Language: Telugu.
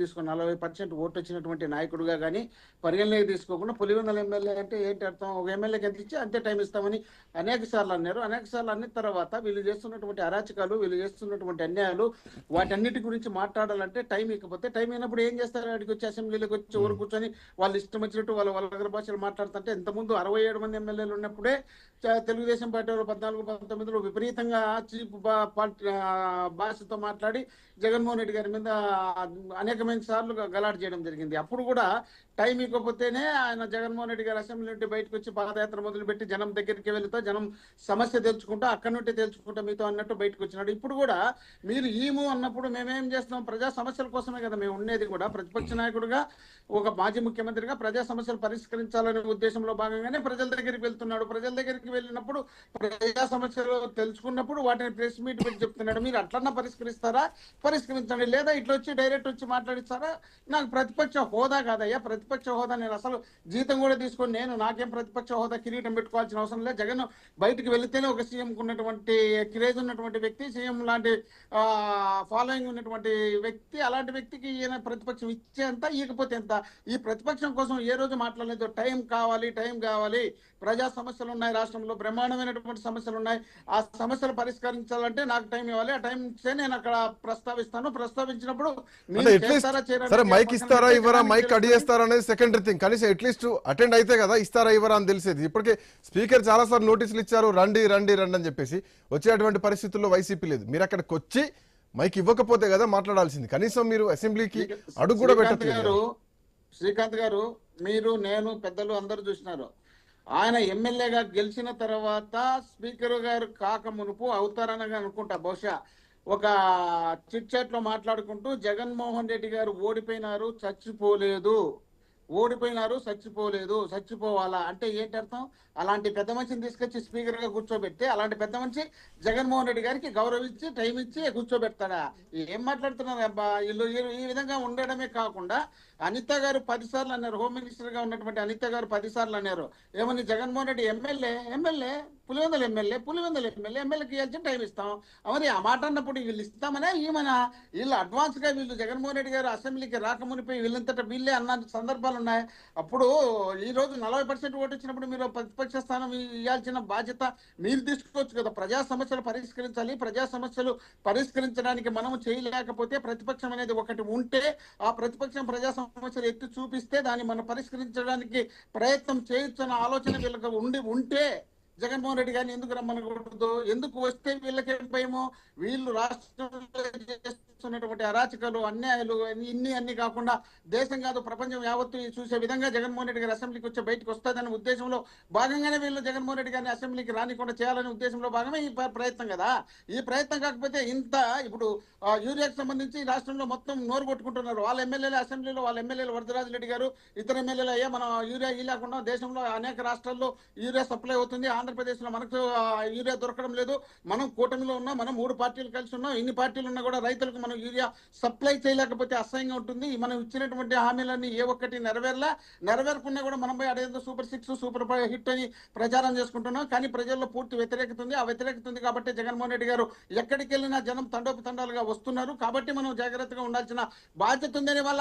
తీసుకుని 40% ఓటు వచ్చినటువంటి నాయకుడిగా కానీ పరిగణలోకి తీసుకోకుండా పులివెందుల ఎమ్మెల్యే అంటే ఏంటి అర్థం? ఒక ఎమ్మెల్యేకి ఎంత ఇచ్చి అంతే టైం ఇస్తామని అనేక సార్లు అన్నారు. అనేక సార్లు అన్న తర్వాత వీళ్ళు చేస్తున్నటువంటి అరాచకాలు, వీళ్ళు చేస్తున్నటువంటి అన్యాయాలు, వాటన్నిటి గురించి మాట్లాడాలంటే టైం ఇకపోతే టైం అయినప్పుడు ఏం చేస్తారు? వాడికి వచ్చి అసెంబ్లీలోకి వచ్చి ఊరు కూర్చొని వాళ్ళు ఇష్టం వచ్చినట్టు వాళ్ళ వాళ్ళ భాషలు మాట్లాడుతుంటే ఇంతకుముందు 67 మంది ఎమ్మెల్యేలు ఉన్నప్పుడే తెలుగుదేశం పార్టీ వాళ్ళు 14-19లో విపరీతంగా చీప్ భాషతో మాట్లాడి జగన్మోహన్ రెడ్డి గారి మీద అనేకమైన సార్లు గలాట చేయడం జరిగింది. అప్పుడు కూడా టైం ఇవ్వకపోతేనే ఆయన జగన్మోహన్ రెడ్డి గారు అసెంబ్లీ నుండి బయటకు వచ్చి పాదయాత్ర మొదలుపెట్టి జనం దగ్గరికి వెళుతా జనం సమస్య తెలుసుకుంటా అక్కడి నుండి తెలుసుకుంటా మీతో అన్నట్టు బయటకు వచ్చినాడు. ఇప్పుడు కూడా మీరు ఈము అన్నప్పుడు మేమేం చేస్తున్నాం? ప్రజా సమస్యల కోసమే కదా మేము ఉండేది. కూడా ప్రతిపక్ష నాయకుడిగా, ఒక మాజీ ముఖ్యమంత్రిగా ప్రజా సమస్యలు పరిష్కరించాలనే ఉద్దేశంలో భాగంగానే ప్రజల దగ్గరికి వెళ్తున్నాడు. ప్రజల దగ్గరికి వెళ్ళినప్పుడు ప్రజా సమస్యలు తెలుసుకున్నప్పుడు వాటిని ప్రెస్ మీట్ పెట్టి చెప్తున్నాడు. మీరు అట్లన్నా పరిష్కరిస్తారా? పరిష్కరించండి. లేదా ఇట్లా వచ్చి డైరెక్ట్ వచ్చి మాట్లాడిస్తారా? నాకు ప్రతిపక్ష హోదా కాదయ్యా. ప్రతిపక్ష హోదా నేను అసలు జీతం కూడా తీసుకొని నాకేం ప్రతిపక్ష హోదా కిరీటం పెట్టుకోవాల్సిన అవసరం లేదు. జగన్ బయటకు వెళితేనే ఒక సీఎం ఉన్నటువంటి క్రేజ్ ఉన్నటువంటి వ్యక్తి, సీఎం లాంటి ఫాలోయింగ్ ఉన్నటువంటి వ్యక్తి, అలాంటి వ్యక్తికి ఈయన ప్రతిపక్షం ఇచ్చేంత ఇకపోతే ఎంత? ఈ ప్రతిపక్షం కోసం ఏ రోజు మాట్లాడలేదు. టైం కావాలి, టైం కావాలి, ప్రజా సమస్యలు ఉన్నాయి, రాష్ట్రంలో బ్రహ్మాండమైనటువంటి సమస్యలు ఉన్నాయి, ఆ సమస్యలు పరిష్కరించాలంటే నాకు టైం ఇవ్వాలి, ఆ టైం ఇస్తే నేను అక్కడ ప్రస్తావిస్తాను. ప్రస్తావించినప్పుడు మీరు చేస్తారా సరే మైక్ ఇస్తారా ఇవ్వరా, మైక్ కట్ చేస్తారా అనేది సెకండరీ థింగ్. కనీసం అట్లీస్ట్ అటెండ్ అయితే కదా ఇస్తారా ఇవ్వరా అని తెలిసేది. ఇప్పటికే స్పీకర్ చాలా సార్లు నోటీసులు ఇచ్చారు, రండి రండి రండి అని చెప్పేసి. వచ్చేటువంటి పరిస్థితుల్లో వైసీపీ లేదు. మీరు అక్కడికి వచ్చి మైక్ ఇవ్వకపోతే కదా మాట్లాడాల్సింది. కనీసం మీరు అసెంబ్లీకి అడుగు కూడా పెట్టట్లేదు. శ్రీకాంత్ గారు, మీరు, నేను, పెద్దలు అందరూ చూసినారు. ఆయన ఎమ్మెల్యేగా గెలిచిన తర్వాత స్పీకర్ గారు కాక మునుపు అవుతారని అనుకుంటా, బహుశా ఒక చిట్ చాట్ లో మాట్లాడుకుంటూ జగన్మోహన్ రెడ్డి గారు ఓడిపోయినారు, చచ్చిపోలేదు, ఓడిపోయినారు, చచ్చిపోలేదు, చచ్చిపోవాలా అంటే ఏంటి అర్థం? అలాంటి పెద్ద మనిషిని తీసుకొచ్చి స్పీకర్ గా కూర్చోబెడితే అలాంటి పెద్ద మనిషి జగన్మోహన్ రెడ్డి గారికి గౌరవించి టైం ఇచ్చి కూర్చోబెడతాడా? ఏం మాట్లాడుతున్నారు అబ్బా వీళ్ళు? ఈ విధంగా ఉండడమే కాకుండా అనిత గారు 10 సార్లు అన్నారు, హోమ్ మినిస్టర్ గా ఉన్నటువంటి అనిత గారు 10 సార్లు అన్నారు ఏమని, జగన్మోహన్ రెడ్డి ఎమ్మెల్యే పులివెందుల ఎమ్మెల్యేకి ఇవ్వాల్సిన టైం ఇస్తాం. మరి ఆ మాట అన్నప్పుడు వీళ్ళు ఇస్తామనే ఈమెన వీళ్ళు అడ్వాన్స్ గా వీళ్ళు జగన్మోహన్ రెడ్డి గారు అసెంబ్లీకి రాకమునిపోయి వీళ్ళంతటా వీళ్ళే అన్న సందర్భాలు ఉన్నాయి. అప్పుడు ఈ రోజు 40% ఓటు వచ్చినప్పుడు మీరు ప్రతిపక్ష స్థానం ఇవ్వాల్సిన బాధ్యత మీరు తీసుకోవచ్చు కదా. ప్రజా సమస్యలు పరిష్కరించాలి. ప్రజా సమస్యలు పరిష్కరించడానికి మనము చేయలేకపోతే ప్రతిపక్షం అనేది ఒకటి ఉంటే, ఆ ప్రతిపక్షం ప్రజా సమస్యలు ఎత్తి చూపిస్తే దాన్ని మనం పరిష్కరించడానికి ప్రయత్నం చేయొచ్చన్న ఆలోచన వీళ్ళకి ఉంటే జగన్మోహన్ రెడ్డి గారిని ఎందుకు రమ్మనకూడదు? ఎందుకు వస్తే వీళ్ళకేం భయమో? వీళ్ళు రాష్ట్రంలో చేస్తున్నటువంటి అరాచకాలు, అన్యాయాలు అన్ని కాకుండా దేశం కాదు ప్రపంచం యావత్తు చూసే విధంగా జగన్మోహన్ రెడ్డి గారి అసెంబ్లీకి వచ్చే బయటకు వస్తుందనే ఉద్దేశంలో భాగంగానే వీళ్ళు జగన్మోహన్ రెడ్డి గారిని అసెంబ్లీకి రానికుండా చేయాలనే ఉద్దేశంలో భాగమే ఈ ప్రయత్నం కదా. ఈ ప్రయత్నం కాకపోతే ఇప్పుడు యూరియాకి సంబంధించి రాష్ట్రంలో మొత్తం నోరు కొట్టుకుంటున్నారు. వాళ్ళ ఎమ్మెల్యేలు అసెంబ్లీలో, వాళ్ళ ఎమ్మెల్యేలు వరదరాజు రెడ్డి గారు, ఇతర ఎమ్మెల్యేలు అయ్యా మనం యూరియా లేకుండా దేశంలో అనేక రాష్ట్రాల్లో యూరియా సప్లై అవుతుంది, ఆంధ్రప్రదేశ్ లో మనకు యూరియా దొరకడం లేదు, మనం కూటమిలో ఉన్నాం, మనం 3 పార్టీలు కలిసి ఉన్నాం, ఇన్ని పార్టీలు ఉన్నా కూడా రైతులకు మనం యూరియా సప్లై చేయలేకపోతే అసహ్యంగా ఉంటుంది. మనం ఇచ్చినటువంటి హామీలన్నీ ఏ ఒక్కటి నెరవేరకుండా కూడా మనం పోయి అదేదో సూపర్ 6 సూపర్ హిట్ అని ప్రచారం చేసుకుంటున్నాం. కానీ ప్రజల్లో పూర్తి వ్యతిరేకత ఉంది. ఆ వ్యతిరేకత ఉంది కాబట్టి జగన్మోహన్ రెడ్డి గారు ఎక్కడికి వెళ్ళినా జనం తండోపతండాలుగా వస్తున్నారు. కాబట్టి మనం జాగ్రత్తగా ఉండాల్సిన బాధ్యత ఉందని వాళ్ళ